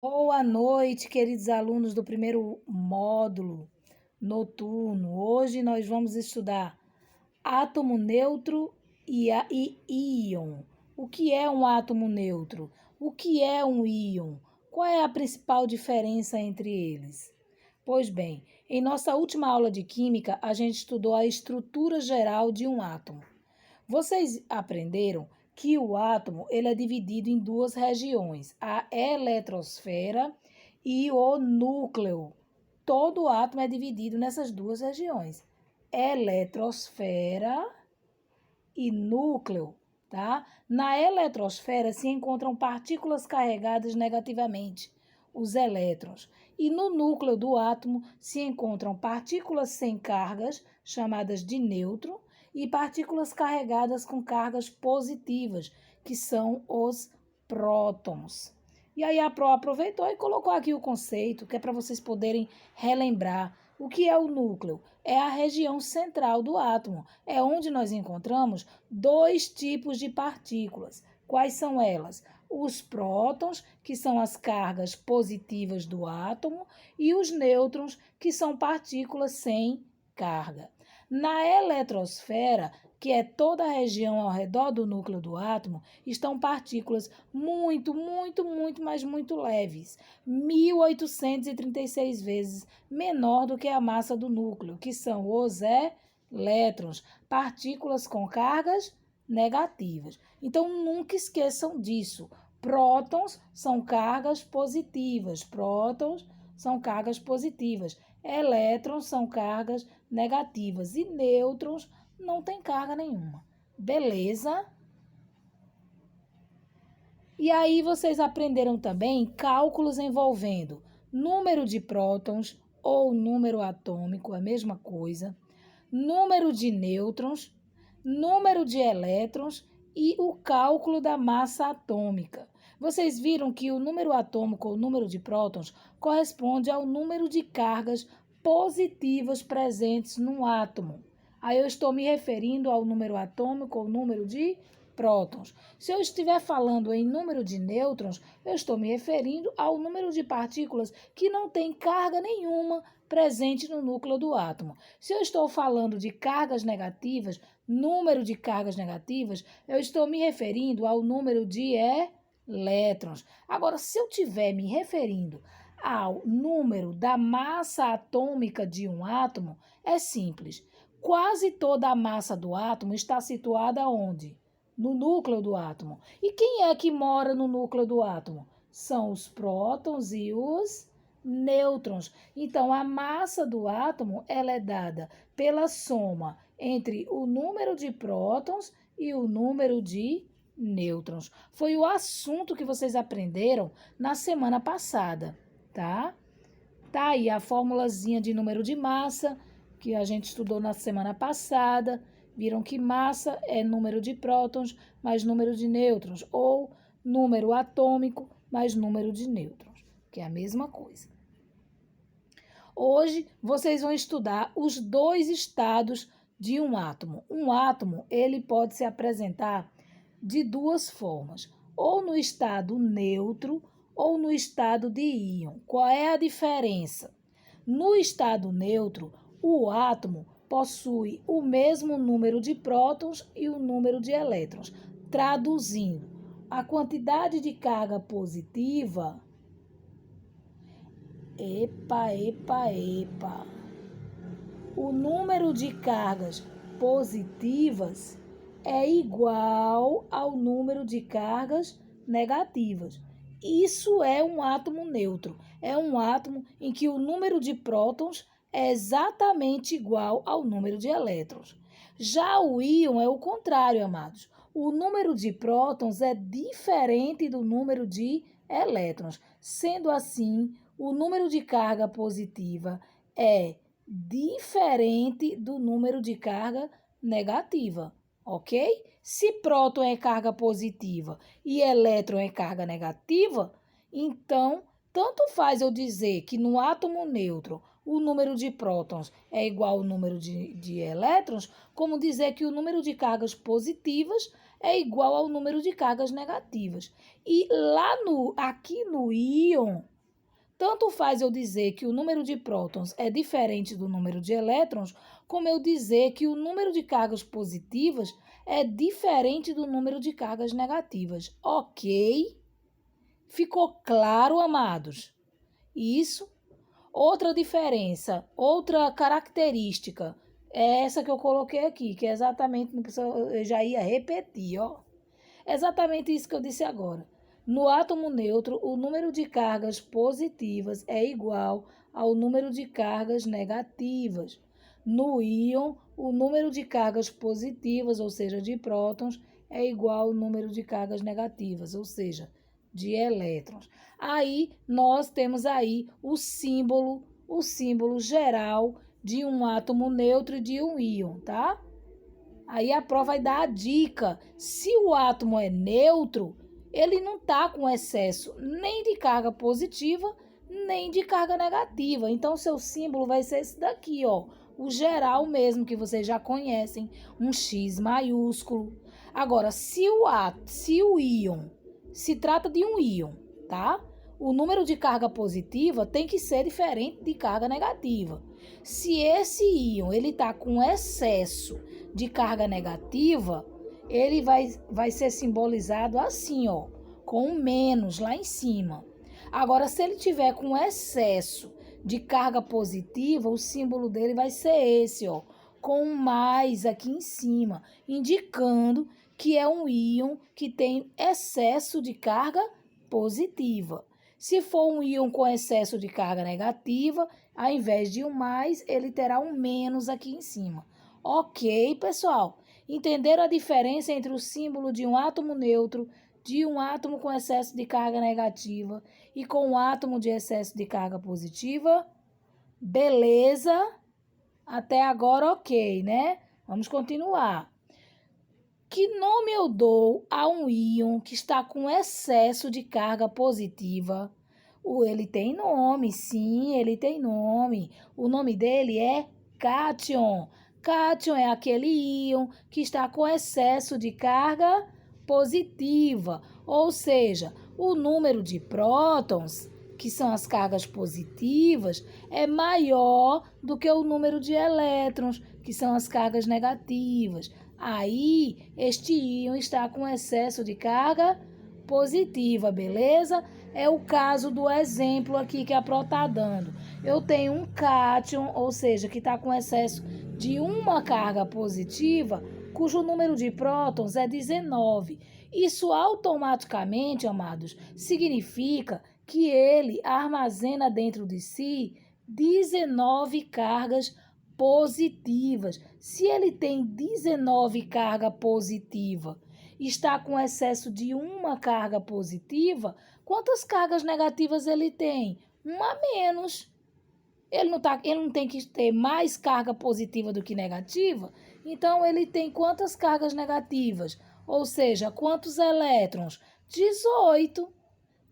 Boa noite, queridos alunos do primeiro módulo noturno. Hoje nós vamos estudar átomo neutro e íon. O que é um átomo neutro? O que é um íon? Qual é a principal diferença entre eles? Pois bem, em nossa última aula de química, a gente estudou a estrutura geral de um átomo. Vocês aprenderam que o átomo ele é dividido em duas regiões, a eletrosfera e o núcleo. Todo átomo é dividido nessas duas regiões, eletrosfera e núcleo, tá? Na eletrosfera se encontram partículas carregadas negativamente, os elétrons, e no núcleo do átomo se encontram partículas sem cargas, chamadas de nêutron, e partículas carregadas com cargas positivas, que são os prótons. E aí a Pro aproveitou e colocou aqui o conceito, que é para vocês poderem relembrar o que é o núcleo. É a região central do átomo, é onde nós encontramos dois tipos de partículas. Quais são elas? Os prótons, que são as cargas positivas do átomo, e os nêutrons, que são partículas sem carga. Na eletrosfera, que é toda a região ao redor do núcleo do átomo, estão partículas muito leves, 1836 vezes menor do que a massa do núcleo, que são os elétrons, partículas com cargas negativas. Então, nunca esqueçam disso. Prótons são cargas positivas, prótons são cargas positivas, elétrons são cargas negativas e nêutrons não têm carga nenhuma. Beleza? E aí vocês aprenderam também cálculos envolvendo número de prótons ou número atômico, a mesma coisa, número de nêutrons, número de elétrons e o cálculo da massa atômica. Vocês viram que o número atômico ou número de prótons corresponde ao número de cargas positivas presentes no átomo. Aí eu estou me referindo ao número atômico ou número de prótons. Se eu estiver falando em número de nêutrons, eu estou me referindo ao número de partículas que não tem carga nenhuma presente no núcleo do átomo. Se eu estou falando de cargas negativas, número de cargas negativas, eu estou me referindo ao número de elétrons. Agora, se eu estiver me referindo ao número da massa atômica de um átomo, é simples. Quase toda a massa do átomo está situada onde? No núcleo do átomo. E quem é que mora no núcleo do átomo? São os prótons e os nêutrons. Então, a massa do átomo ela é dada pela soma entre o número de prótons e o número de nêutrons. Foi o assunto que vocês aprenderam na semana passada, tá? Tá aí a formulazinha de número de massa que a gente estudou na semana passada. Viram que massa é número de prótons mais número de nêutrons, ou número atômico mais número de nêutrons, que é a mesma coisa. Hoje vocês vão estudar os dois estados de um átomo. Um átomo, ele pode se apresentar de duas formas, ou no estado neutro ou no estado de íon. Qual é a diferença? No estado neutro, o átomo possui o mesmo número de prótons e o número de elétrons. Traduzindo, a quantidade de carga positiva. Epa. O número de cargas positivas é igual ao número de cargas negativas. Isso é um átomo neutro. É um átomo em que o número de prótons é exatamente igual ao número de elétrons. Já o íon é o contrário, amados. O número de prótons é diferente do número de elétrons. Sendo assim, o número de carga positiva é diferente do número de carga negativa, ok? Se próton é carga positiva e elétron é carga negativa, então tanto faz eu dizer que no átomo neutro o número de prótons é igual ao número de elétrons, como dizer que o número de cargas positivas é igual ao número de cargas negativas. E aqui no íon, tanto faz eu dizer que o número de prótons é diferente do número de elétrons, como eu dizer que o número de cargas positivas é diferente do número de cargas negativas. Ok? Ficou claro, amados? Isso. Outra diferença, outra característica, é essa que eu coloquei aqui, que é exatamente, eu já ia repetir, ó. Exatamente isso que eu disse agora. No átomo neutro, o número de cargas positivas é igual ao número de cargas negativas. No íon, o número de cargas positivas, ou seja, de prótons, é igual ao número de cargas negativas, ou seja, de elétrons. Aí nós temos aí o símbolo geral de um átomo neutro e de um íon, tá? Aí a prova vai dar a dica. Se o átomo é neutro, ele não está com excesso nem de carga positiva, nem de carga negativa. Então, seu símbolo vai ser esse daqui, ó. O geral mesmo, que vocês já conhecem, um X maiúsculo. Agora, se o íon se trata de um íon, tá? O número de carga positiva tem que ser diferente de carga negativa. Se esse íon ele está com excesso de carga negativa, ele vai ser simbolizado assim, ó, com um menos lá em cima. Agora, se ele tiver com excesso de carga positiva, o símbolo dele vai ser esse, ó, com um mais aqui em cima, indicando que é um íon que tem excesso de carga positiva. Se for um íon com excesso de carga negativa, ao invés de um mais, ele terá um menos aqui em cima. Ok, pessoal? Entenderam a diferença entre o símbolo de um átomo neutro, de um átomo com excesso de carga negativa e com um átomo de excesso de carga positiva? Beleza? Até agora, ok, né? Vamos continuar. Que nome eu dou a um íon que está com excesso de carga positiva? Ele tem nome, sim, ele tem nome. O nome dele é cátion. Cátion é aquele íon que está com excesso de carga positiva, ou seja, o número de prótons, que são as cargas positivas, é maior do que o número de elétrons, que são as cargas negativas. Aí, este íon está com excesso de carga positiva, beleza? É o caso do exemplo aqui que a Pro está dando. Eu tenho um cátion, ou seja, que está com excesso de uma carga positiva, cujo número de prótons é 19. Isso automaticamente, amados, significa que ele armazena dentro de si 19 cargas positivas. Se ele tem 19 carga positiva e está com excesso de uma carga positiva, quantas cargas negativas ele tem? Uma a menos. Ele não tem que ter mais carga positiva do que negativa, então ele tem quantas cargas negativas? Ou seja, quantos elétrons? 18.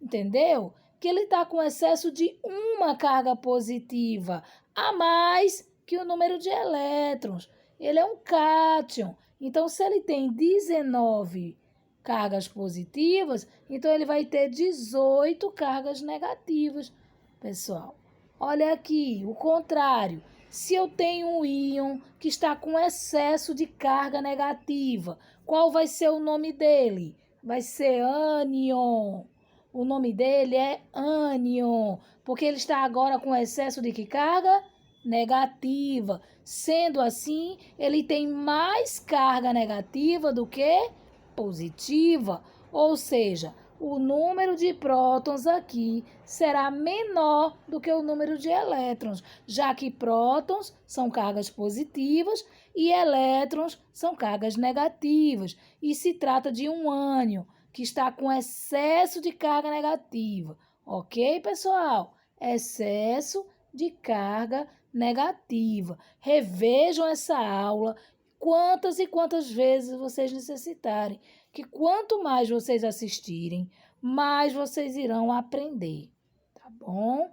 Entendeu? Que ele está com excesso de uma carga positiva a mais que o número de elétrons. Ele é um cátion. Então, se ele tem 19 cargas positivas, então ele vai ter 18 cargas negativas, pessoal. Olha aqui, o contrário. Se eu tenho um íon que está com excesso de carga negativa, qual vai ser o nome dele? Vai ser ânion. O nome dele é ânion, porque ele está agora com excesso de que carga? Negativa. Sendo assim, ele tem mais carga negativa do que positiva. Ou seja, o número de prótons aqui será menor do que o número de elétrons, já que prótons são cargas positivas e elétrons são cargas negativas. E se trata de um ânion que está com excesso de carga negativa. Ok, pessoal? Excesso de carga negativa. Revejam essa aula quantas e quantas vezes vocês necessitarem, que quanto mais vocês assistirem, mais vocês irão aprender, tá bom?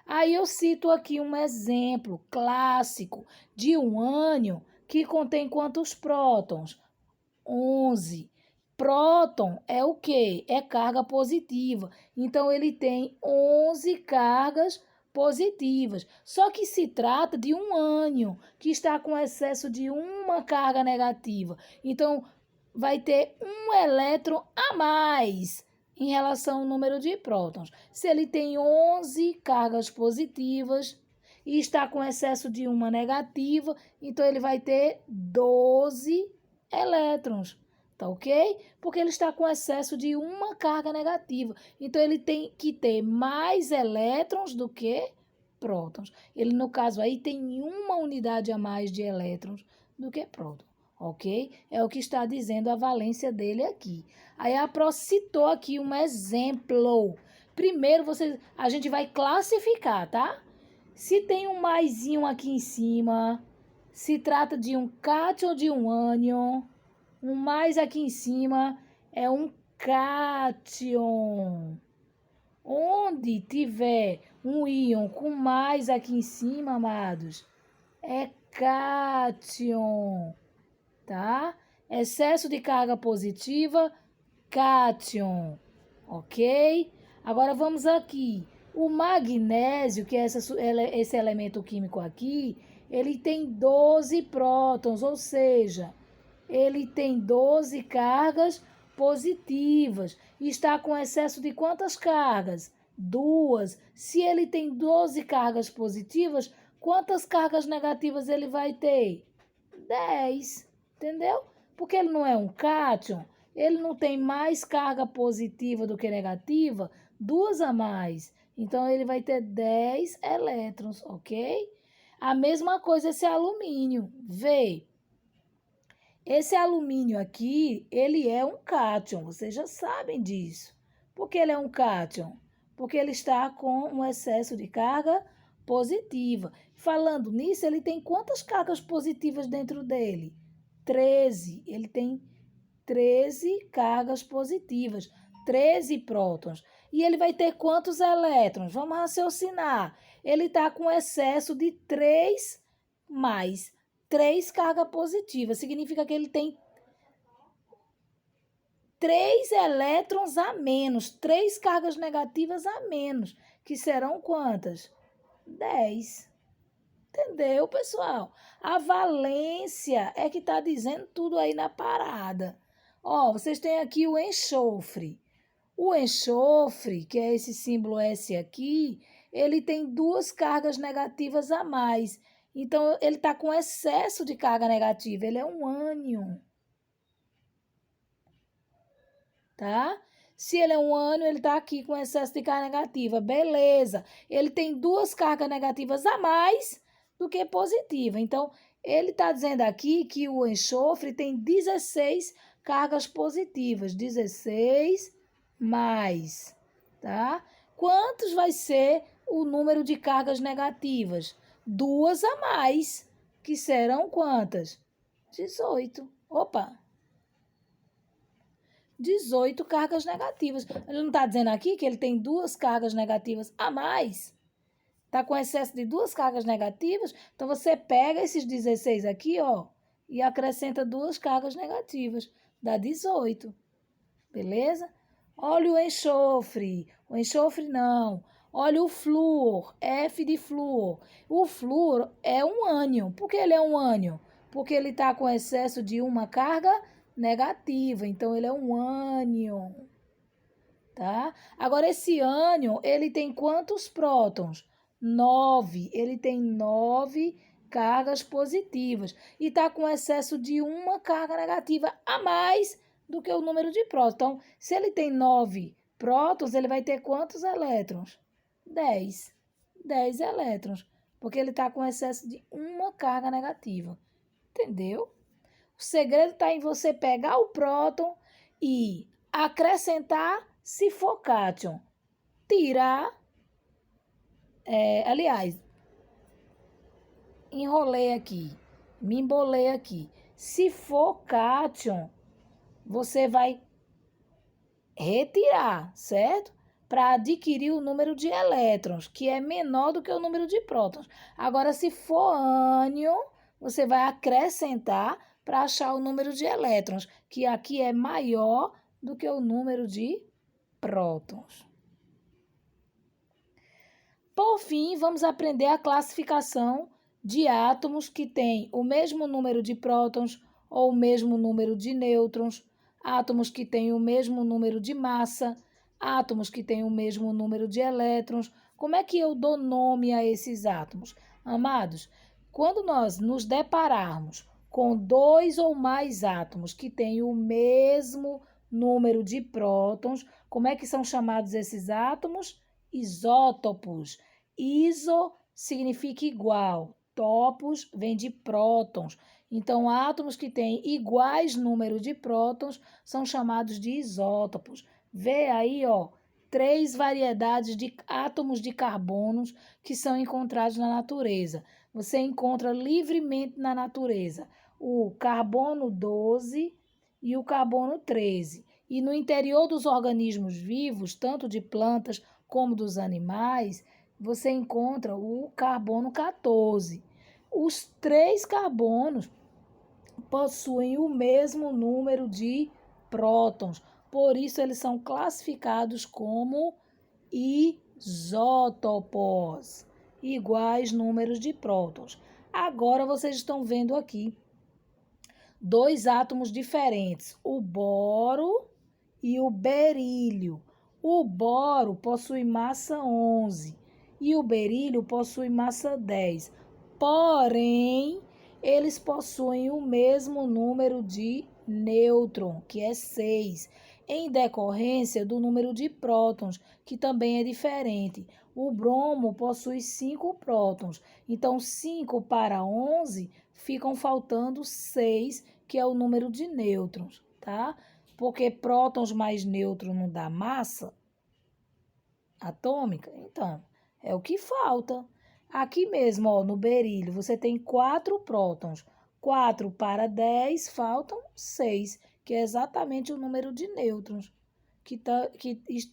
Aí eu cito aqui um exemplo clássico de um ânion que contém quantos prótons? 11. Próton é o quê? É carga positiva. Então, ele tem 11 cargas positivas. Só que se trata de um ânion que está com excesso de uma carga negativa. Então, vai ter um elétron a mais em relação ao número de prótons. Se ele tem 11 cargas positivas e está com excesso de uma negativa, então ele vai ter 12 elétrons. Tá ok? Porque ele está com excesso de uma carga negativa. Então, ele tem que ter mais elétrons do que prótons. Ele, no caso aí, tem uma unidade a mais de elétrons do que prótons. Ok? É o que está dizendo a valência dele aqui. Aí, a Pro citou aqui um exemplo. Primeiro, a gente vai classificar, tá? Se tem um maisinho aqui em cima, se trata de um cátion ou de um ânion. Um mais aqui em cima é um cátion. Onde tiver um íon com mais aqui em cima, amados, é cátion, tá? Excesso de carga positiva, cátion, ok? Agora vamos aqui. O magnésio, que é esse elemento químico aqui, ele tem 12 prótons, ou seja, ele tem 12 cargas positivas. Está com excesso de quantas cargas? 2. Se ele tem 12 cargas positivas, quantas cargas negativas ele vai ter? 10. Entendeu? Porque ele não é um cátion, ele não tem mais carga positiva do que negativa, 2 a mais. Então, ele vai ter 10 elétrons, ok? A mesma coisa esse alumínio. Vê. Esse alumínio aqui, ele é um cátion, vocês já sabem disso. Por que ele é um cátion? Porque ele está com um excesso de carga positiva. Falando nisso, ele tem quantas cargas positivas dentro dele? 13. Ele tem 13 cargas positivas, 13 prótons. E ele vai ter quantos elétrons? Vamos raciocinar. Ele está com excesso de 3 mais 3 cargas positivas. Significa que ele tem 3 elétrons a menos, 3 cargas negativas a menos, que serão quantas? 10. Entendeu, pessoal? A valência é que está dizendo tudo aí na parada. Ó, vocês têm aqui o enxofre. O enxofre, que é esse símbolo S aqui, ele tem 2 cargas negativas a mais. Então, ele está com excesso de carga negativa. Ele é um ânion. Tá? Se ele é um ânion, ele está aqui com excesso de carga negativa. Beleza. Ele tem 2 cargas negativas a mais do que positiva. Então, ele está dizendo aqui que o enxofre tem 16 cargas positivas. 16 mais. Tá? Quantos vai ser o número de cargas negativas? 2 a mais, que serão quantas? 18. Opa! 18 cargas negativas. Ele não está dizendo aqui que ele tem 2 cargas negativas a mais? Está com excesso de 2 cargas negativas? Então, você pega esses 16 aqui, ó, e acrescenta 2 cargas negativas. Dá 18. Beleza? Olha o enxofre. O enxofre não. Olha o flúor, F de flúor. O flúor é um ânion. Por que ele é um ânion? Porque ele está com excesso de uma carga negativa. Então, ele é um ânion. Tá? Agora, esse ânion, ele tem quantos prótons? 9. Ele tem 9 cargas positivas. E está com excesso de uma carga negativa a mais do que o número de prótons. Então, se ele tem 9 prótons, ele vai ter quantos elétrons? 10. 10 elétrons, porque ele está com excesso de uma carga negativa. Entendeu? O segredo está em você pegar o próton e acrescentar se for cátion. Tirar, aliás, enrolei aqui, me embolei aqui. Se for cátion, você vai retirar, certo? Para adquirir o número de elétrons, que é menor do que o número de prótons. Agora, se for ânion, você vai acrescentar para achar o número de elétrons, que aqui é maior do que o número de prótons. Por fim, vamos aprender a classificação de átomos que têm o mesmo número de prótons ou o mesmo número de nêutrons, átomos que têm o mesmo número de massa, átomos que têm o mesmo número de elétrons. Como é que eu dou nome a esses átomos? Amados, quando nós nos depararmos com dois ou mais átomos que têm o mesmo número de prótons, como é que são chamados esses átomos? Isótopos. Iso significa igual, topos vem de prótons. Então, átomos que têm iguais números de prótons são chamados de isótopos. Vê aí, ó, 3 variedades de átomos de carbonos que são encontrados na natureza. Você encontra livremente na natureza o carbono 12 e o carbono 13. E no interior dos organismos vivos, tanto de plantas como dos animais, você encontra o carbono 14. Os 3 carbonos possuem o mesmo número de prótons, por isso eles são classificados como isótopos, iguais números de prótons. Agora vocês estão vendo aqui 2 átomos diferentes, o boro e o berílio. O boro possui massa 11 e o berílio possui massa 10. Porém, eles possuem o mesmo número de nêutron, que é 6, em decorrência do número de prótons, que também é diferente. O bromo possui 5 prótons, então 5 para 11 ficam faltando 6, que é o número de nêutrons, tá? Porque prótons mais nêutrons não dá massa atômica, então é o que falta. Aqui mesmo, ó, no berílio, você tem 4 prótons. 4 para 10, faltam 6, que é exatamente o número de nêutrons que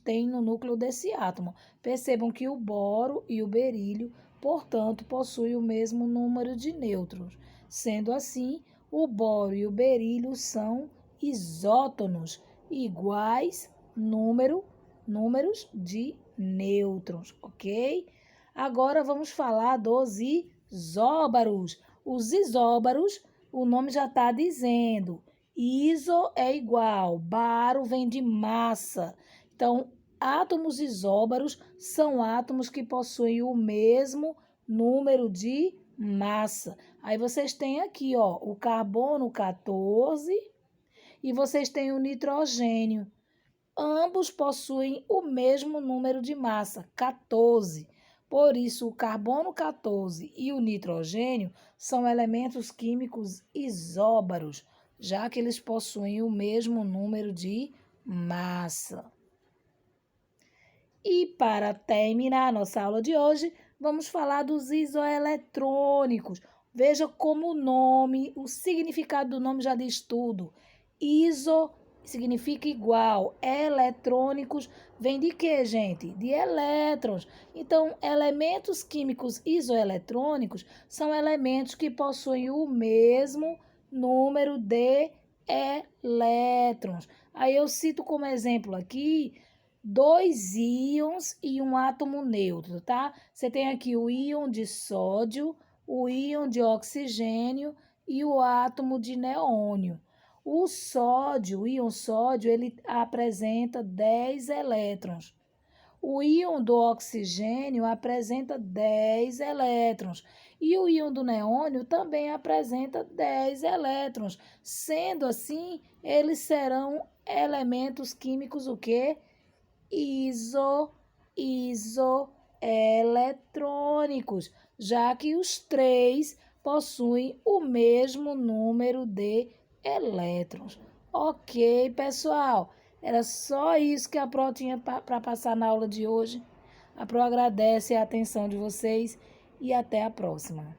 tem no núcleo desse átomo. Percebam que o boro e o berílio, portanto, possuem o mesmo número de nêutrons. Sendo assim, o boro e o berílio são isótonos, iguais números de nêutrons, ok? Agora vamos falar dos isóbaros. Os isóbaros, o nome já está dizendo, iso é igual, baro vem de massa. Então, átomos isóbaros são átomos que possuem o mesmo número de massa. Aí vocês têm aqui, ó, o carbono 14 e vocês têm o nitrogênio. Ambos possuem o mesmo número de massa, 14. Por isso, o carbono 14 e o nitrogênio são elementos químicos isóbaros, já que eles possuem o mesmo número de massa. E para terminar a nossa aula de hoje, vamos falar dos isoeletrônicos. Veja como o significado do nome já diz tudo. Iso significa igual. Eletrônicos vem de quê, gente? De elétrons. Então, elementos químicos isoeletrônicos são elementos que possuem o mesmo número de elétrons. Aí eu cito como exemplo aqui 2 íons e um átomo neutro, tá? Você tem aqui o íon de sódio, o íon de oxigênio e o átomo de neônio. O íon sódio, ele apresenta 10 elétrons. O íon do oxigênio apresenta 10 elétrons. E o íon do neônio também apresenta 10 elétrons. Sendo assim, eles serão elementos químicos o quê? Isoeletrônicos, já que os 3 possuem o mesmo número de elétrons. Ok, pessoal, era só isso que a Pro tinha para passar na aula de hoje. A Pro agradece a atenção de vocês e até a próxima.